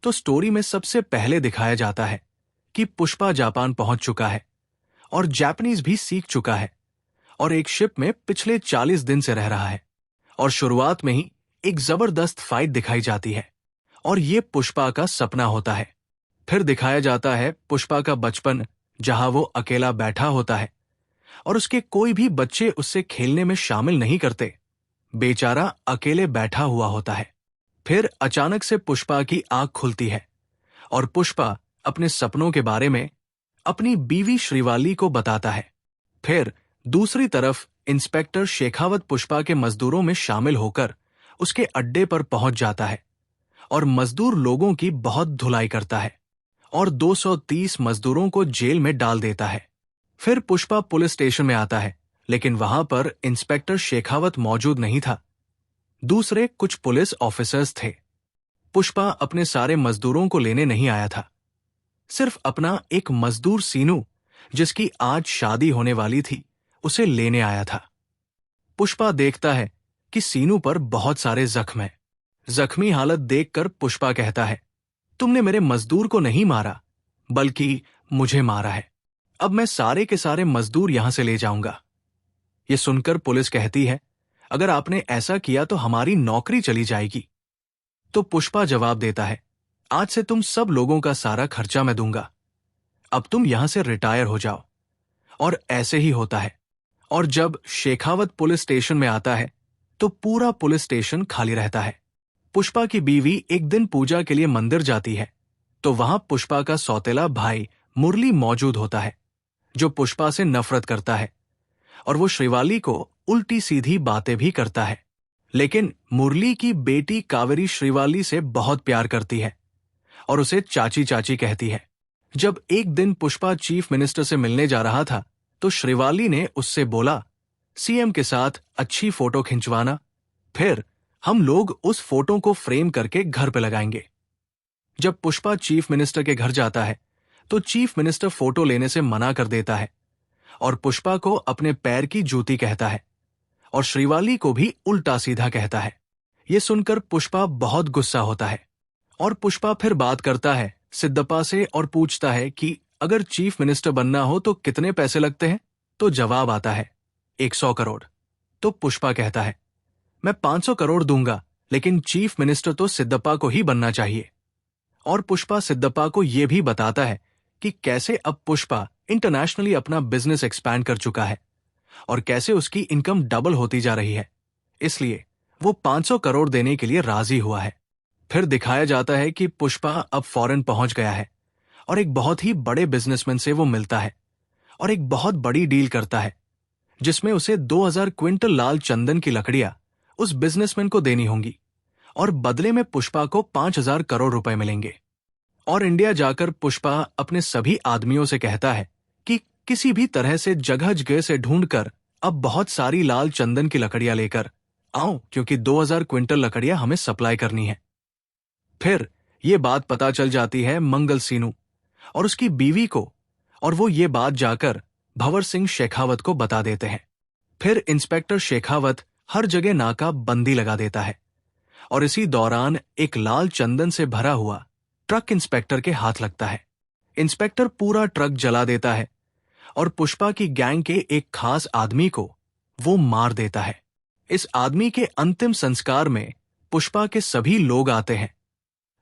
तो स्टोरी में सबसे पहले दिखाया जाता है कि पुष्पा जापान पहुंच चुका है और जापानीज भी सीख चुका है और एक शिप में पिछले 40 दिन से रह रहा है। और शुरुआत में ही एक जबरदस्त फाइट दिखाई जाती है और ये पुष्पा का सपना होता है। फिर दिखाया जाता है पुष्पा का बचपन, जहां वो अकेला बैठा होता है और उसके कोई भी बच्चे उससे खेलने में शामिल नहीं करते। बेचारा अकेले बैठा हुआ होता है। फिर अचानक से पुष्पा की आंख खुलती है और पुष्पा अपने सपनों के बारे में अपनी बीवी श्रीवाली को बताता है। फिर दूसरी तरफ इंस्पेक्टर शेखावत पुष्पा के मजदूरों में शामिल होकर उसके अड्डे पर पहुंच जाता है और मजदूर लोगों की बहुत धुलाई करता है और 230 मजदूरों को जेल में डाल देता है। फिर पुष्पा पुलिस स्टेशन में आता है, लेकिन वहां पर इंस्पेक्टर शेखावत मौजूद नहीं था। दूसरे कुछ पुलिस ऑफिसर्स थे। पुष्पा अपने सारे मजदूरों को लेने नहीं आया था, सिर्फ अपना एक मजदूर सीनू, जिसकी आज शादी होने वाली थी, उसे लेने आया था। पुष्पा देखता है कि सीनू पर बहुत सारे जख्म हैं। जख्मी हालत देखकर पुष्पा कहता है, तुमने मेरे मजदूर को नहीं मारा, बल्कि मुझे मारा है। अब मैं सारे के सारे मजदूर यहां से ले जाऊंगा। ये सुनकर पुलिस कहती है, अगर आपने ऐसा किया तो हमारी नौकरी चली जाएगी। तो पुष्पा जवाब देता है, आज से तुम सब लोगों का सारा खर्चा मैं दूंगा। अब तुम यहां से रिटायर हो जाओ। और ऐसे ही होता है। और जब शेखावत पुलिस स्टेशन में आता है तो पूरा पुलिस स्टेशन खाली रहता है। पुष्पा की बीवी एक दिन पूजा के लिए मंदिर जाती है तो वहां पुष्पा का सौतेला भाई मुरली मौजूद होता है, जो पुष्पा से नफरत करता है और वो श्रीवाली को उल्टी सीधी बातें भी करता है। लेकिन मुरली की बेटी कावेरी श्रीवाली से बहुत प्यार करती है और उसे चाची चाची कहती है। जब एक दिन पुष्पा चीफ मिनिस्टर से मिलने जा रहा था तो श्रीवाली ने उससे बोला, सीएम के साथ अच्छी फोटो खिंचवाना, फिर हम लोग उस फोटो को फ्रेम करके घर पे लगाएंगे। जब पुष्पा चीफ मिनिस्टर के घर जाता है तो चीफ मिनिस्टर फोटो लेने से मना कर देता है और पुष्पा को अपने पैर की जूती कहता है और श्रीवाली को भी उल्टा सीधा कहता है। यह सुनकर पुष्पा बहुत गुस्सा होता है और पुष्पा फिर बात करता है सिद्धप्पा से और पूछता है कि अगर चीफ मिनिस्टर बनना हो तो कितने पैसे लगते हैं। तो जवाब आता है 100 करोड़। तो पुष्पा कहता है, मैं 500 करोड़ दूंगा, लेकिन चीफ मिनिस्टर तो सिद्धप्पा को ही बनना चाहिए। और पुष्पा सिद्धप्पा को यह भी बताता है कि कैसे अब पुष्पा इंटरनेशनली अपना बिजनेस एक्सपैंड कर चुका है और कैसे उसकी इनकम डबल होती जा रही है, इसलिए वो 500 करोड़ देने के लिए राजी हुआ है। फिर दिखाया जाता है कि पुष्पा अब फॉरेन पहुंच गया है और एक बहुत ही बड़े बिजनेसमैन से वो मिलता है और एक बहुत बड़ी डील करता है, जिसमें उसे 2000 क्विंटल लाल चंदन की लकड़ियां उस बिजनेसमैन को देनी होंगी और बदले में पुष्पा को 5000 करोड़ रुपए मिलेंगे। और इंडिया जाकर पुष्पा अपने सभी आदमियों से कहता है कि किसी भी तरह से जगह जगह से ढूंढकर अब बहुत सारी लाल चंदन की लकड़ियां लेकर आओ, क्योंकि 2000 क्विंटल लकड़ियां हमें सप्लाई करनी है। फिर ये बात पता चल जाती है मंगल सीनू और उसकी बीवी को, और वो ये बात जाकर भंवर सिंह शेखावत को बता देते हैं। फिर इंस्पेक्टर शेखावत हर जगह नाका बंदी लगा देता है और इसी दौरान एक लाल चंदन से भरा हुआ ट्रक इंस्पेक्टर के हाथ लगता है। इंस्पेक्टर पूरा ट्रक जला देता है और पुष्पा की गैंग के एक खास आदमी को वो मार देता है। इस आदमी के अंतिम संस्कार में पुष्पा के सभी लोग आते हैं,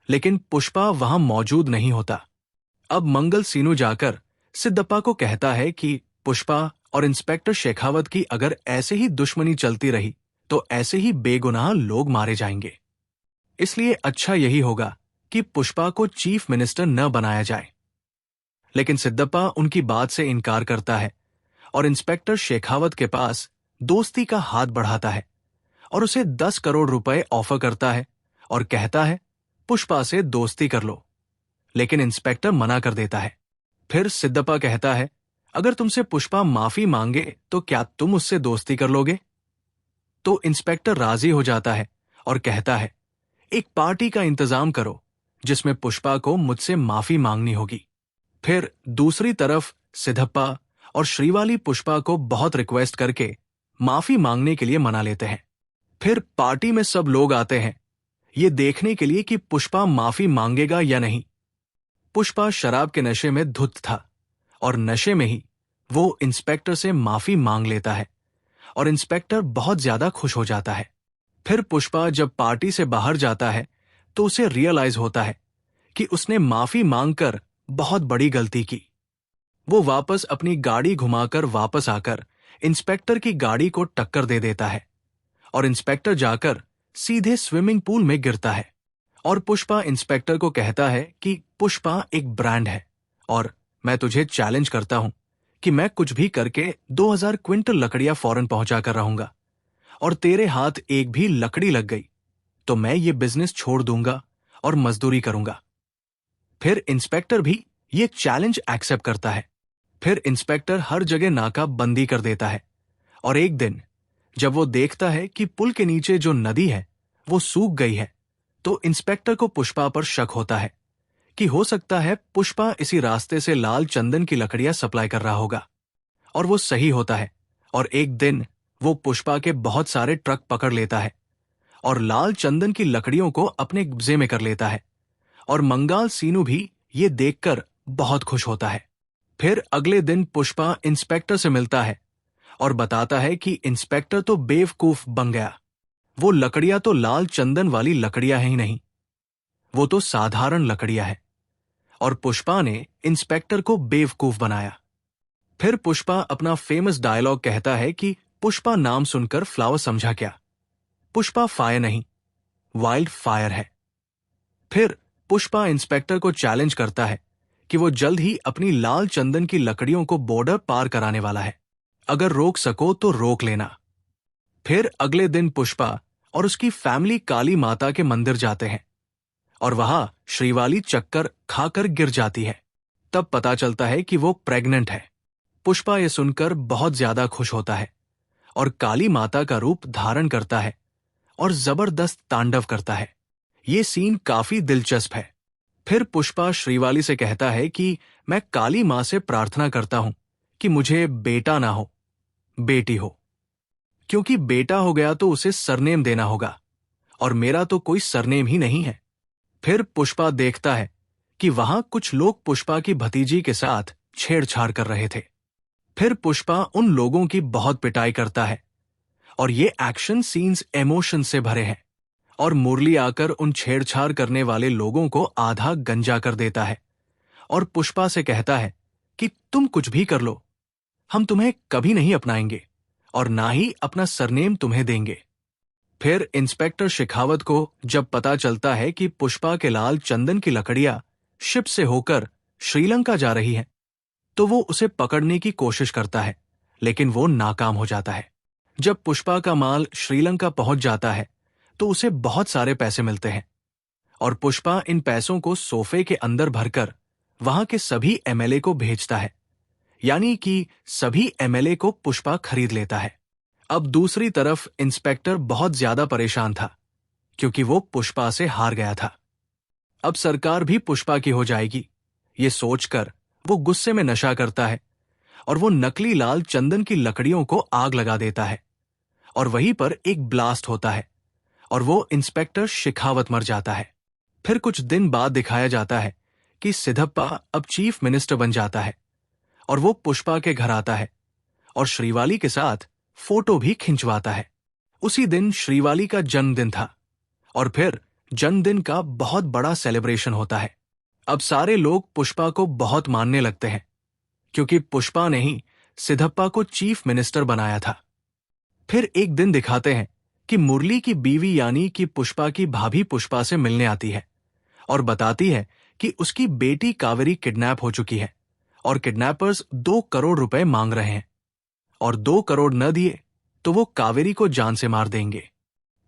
लेकिन पुष्पा वहां मौजूद नहीं होता। अब मंगल सीनू जाकर सिद्धप्पा को कहता है कि पुष्पा और इंस्पेक्टर शेखावत की अगर ऐसे ही दुश्मनी चलती रही तो ऐसे ही बेगुनाह लोग मारे जाएंगे, इसलिए अच्छा यही होगा कि पुष्पा को चीफ मिनिस्टर न बनाया जाए। लेकिन सिद्धप्पा उनकी बात से इनकार करता है और इंस्पेक्टर शेखावत के पास दोस्ती का हाथ बढ़ाता है और उसे 10 करोड़ रुपए ऑफर करता है और कहता है पुष्पा से दोस्ती कर लो, लेकिन इंस्पेक्टर मना कर देता है। फिर सिद्धप्पा कहता है, अगर तुमसे पुष्पा माफी मांगे तो क्या तुम उससे दोस्ती कर लोगे? तो इंस्पेक्टर राजी हो जाता है और कहता है, एक पार्टी का इंतजाम करो जिसमें पुष्पा को मुझसे माफी मांगनी होगी। फिर दूसरी तरफ सिद्धप्पा और श्रीवाली पुष्पा को बहुत रिक्वेस्ट करके माफी मांगने के लिए मना लेते हैं। फिर पार्टी में सब लोग आते हैं, ये देखने के लिए कि पुष्पा माफी मांगेगा या नहीं। पुष्पा शराब के नशे में धुत था और नशे में ही वो इंस्पेक्टर से माफी मांग लेता है और इंस्पेक्टर बहुत ज्यादा खुश हो जाता है। फिर पुष्पा जब पार्टी से बाहर जाता है तो उसे रियलाइज होता है कि उसने माफी मांगकर बहुत बड़ी गलती की। वो वापस अपनी गाड़ी घुमाकर वापस आकर इंस्पेक्टर की गाड़ी को टक्कर दे देता है और इंस्पेक्टर जाकर सीधे स्विमिंग पूल में गिरता है। और पुष्पा इंस्पेक्टर को कहता है कि पुष्पा एक ब्रांड है और मैं तुझे चैलेंज करता हूं कि मैं कुछ भी करके 2000 क्विंटल लकड़ियां फौरन पहुंचा कर रहूंगा और तेरे हाथ एक भी लकड़ी लग गई तो मैं ये बिजनेस छोड़ दूंगा और मजदूरी करूंगा। फिर इंस्पेक्टर भी ये चैलेंज एक्सेप्ट करता है। फिर इंस्पेक्टर हर जगह नाका बंदी कर देता है और एक दिन जब वो देखता है कि पुल के नीचे जो नदी है वो सूख गई है तो इंस्पेक्टर को पुष्पा पर शक होता है कि हो सकता है पुष्पा इसी रास्ते से लाल चंदन की लकड़ियां सप्लाई कर रहा होगा। और वो सही होता है और एक दिन वो पुष्पा के बहुत सारे ट्रक पकड़ लेता है और लाल चंदन की लकड़ियों को अपने कब्जे में कर लेता है और मंगाल सीनू भी ये देखकर बहुत खुश होता है। फिर अगले दिन पुष्पा इंस्पेक्टर से मिलता है और बताता है कि इंस्पेक्टर तो बेवकूफ बन गया। वो लकड़ियां तो लाल चंदन वाली लकड़ियां ही नहीं, वो तो साधारण लकड़ियां हैं और पुष्पा ने इंस्पेक्टर को बेवकूफ बनाया। फिर पुष्पा अपना फेमस डायलॉग कहता है कि पुष्पा नाम सुनकर फ्लावर समझा क्या, पुष्पा फायर नहीं वाइल्ड फायर है। फिर पुष्पा इंस्पेक्टर को चैलेंज करता है कि वो जल्द ही अपनी लाल चंदन की लकड़ियों को बॉर्डर पार कराने वाला है, अगर रोक सको तो रोक लेना। फिर अगले दिन पुष्पा और उसकी फैमिली काली माता के मंदिर जाते हैं और वहां श्रीवाली चक्कर खाकर गिर जाती है। तब पता चलता है कि वो प्रेग्नेंट है। पुष्पा ये सुनकर बहुत ज्यादा खुश होता है और काली माता का रूप धारण करता है और जबरदस्त तांडव करता है। ये सीन काफी दिलचस्प है। फिर पुष्पा श्रीवाली से कहता है कि मैं काली मां से प्रार्थना करता हूं कि मुझे बेटा ना हो, बेटी हो, क्योंकि बेटा हो गया तो उसे सरनेम देना होगा और मेरा तो कोई सरनेम ही नहीं है। फिर पुष्पा देखता है कि वहां कुछ लोग पुष्पा की भतीजी के साथ छेड़छाड़ कर रहे थे। फिर पुष्पा उन लोगों की बहुत पिटाई करता है और ये एक्शन सीन्स इमोशन से भरे हैं और मुरली आकर उन छेड़छाड़ करने वाले लोगों को आधा गंजा कर देता है और पुष्पा से कहता है कि तुम कुछ भी कर लो, हम तुम्हें कभी नहीं अपनाएंगे और ना ही अपना सरनेम तुम्हें देंगे। फिर इंस्पेक्टर शेखावत को जब पता चलता है कि पुष्पा के लाल चंदन की लकड़ियां शिप से होकर श्रीलंका जा रही हैं, तो वो उसे पकड़ने की कोशिश करता है, लेकिन वो नाकाम हो जाता है। जब पुष्पा का माल श्रीलंका पहुंच जाता है तो उसे बहुत सारे पैसे मिलते हैं और पुष्पा इन पैसों को सोफे के अंदर भरकर वहां के सभी एमएलए को भेजता है, यानी कि सभी एमएलए को पुष्पा खरीद लेता है। अब दूसरी तरफ इंस्पेक्टर बहुत ज्यादा परेशान था क्योंकि वो पुष्पा से हार गया था। अब सरकार भी पुष्पा की हो जाएगी, ये सोचकर वो गुस्से में नशा करता है और वो नकली लाल चंदन की लकड़ियों को आग लगा देता है और वहीं पर एक ब्लास्ट होता है और वो इंस्पेक्टर शेखावत मर जाता है। फिर कुछ दिन बाद दिखाया जाता है कि सिद्धप्पा अब चीफ मिनिस्टर बन जाता है और वो पुष्पा के घर आता है और श्रीवाली के साथ फोटो भी खिंचवाता है। उसी दिन श्रीवाली का जन्मदिन था और फिर जन्मदिन का बहुत बड़ा सेलिब्रेशन होता है। अब सारे लोग पुष्पा को बहुत मानने लगते हैं क्योंकि पुष्पा ने ही सिद्धप्पा को चीफ मिनिस्टर बनाया था। फिर एक दिन दिखाते हैं कि मुरली की बीवी यानी कि पुष्पा की भाभी पुष्पा से मिलने आती है और बताती है कि उसकी बेटी कावेरी किडनैप हो चुकी है और किडनैपर्स 2 करोड़ रुपए मांग रहे हैं और 2 करोड़ न दिए तो वो कावेरी को जान से मार देंगे।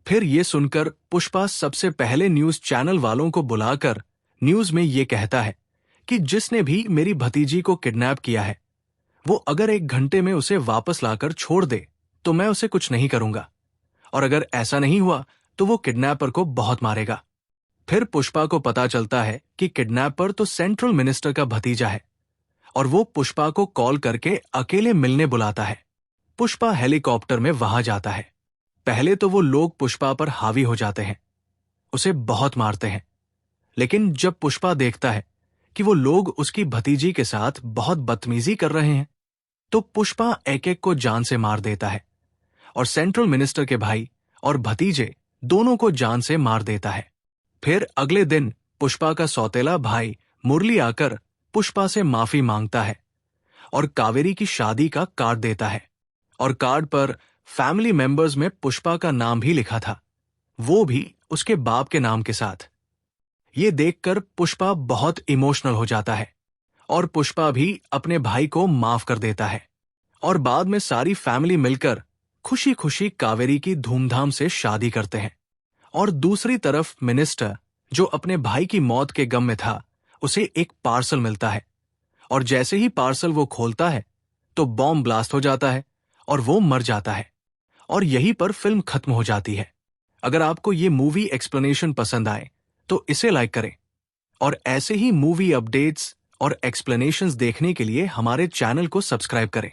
फिर ये सुनकर पुष्पा सबसे पहले न्यूज चैनल वालों को बुलाकर न्यूज में ये कहता है कि जिसने भी मेरी भतीजी को किडनैप किया है वो अगर 1 घंटे में उसे वापस लाकर छोड़ दे तो मैं उसे कुछ नहीं करूंगा और अगर ऐसा नहीं हुआ तो वो किडनैपर को बहुत मारेगा। फिर पुष्पा को पता चलता है कि किडनैपर तो सेंट्रल मिनिस्टर का भतीजा है और वो पुष्पा को कॉल करके अकेले मिलने बुलाता है। पुष्पा हेलीकॉप्टर में वहां जाता है। पहले तो वो लोग पुष्पा पर हावी हो जाते हैं उसे बहुत मारते हैं। लेकिन जब पुष्पा देखता है कि वो लोग उसकी भतीजी के साथ बहुत बदतमीजी कर रहे हैं, तो पुष्पा एक एक को जान से मार देता है और सेंट्रल मिनिस्टर के भाई और भतीजे दोनों को जान से मार देता है। फिर अगले दिन पुष्पा का सौतेला भाई मुरली आकर पुष्पा से माफी मांगता है और कावेरी की शादी का कार्ड देता है, और कार्ड पर फैमिली मेंबर्स में पुष्पा का नाम भी लिखा था, वो भी उसके बाप के नाम के साथ। ये देखकर पुष्पा बहुत इमोशनल हो जाता है और पुष्पा भी अपने भाई को माफ कर देता है, और बाद में सारी फैमिली मिलकर खुशी खुशी कावेरी की धूमधाम से शादी करते हैं। और दूसरी तरफ मिनिस्टर, जो अपने भाई की मौत के गम में था, उसे एक पार्सल मिलता है, और जैसे ही पार्सल वो खोलता है तो बॉम्ब ब्लास्ट हो जाता है और वो मर जाता है, और यहीं पर फिल्म खत्म हो जाती है। अगर आपको ये मूवी एक्सप्लेनेशन पसंद आए तो इसे लाइक करें, और ऐसे ही मूवी अपडेट्स और एक्सप्लेनेशंस देखने के लिए हमारे चैनल को सब्सक्राइब करें।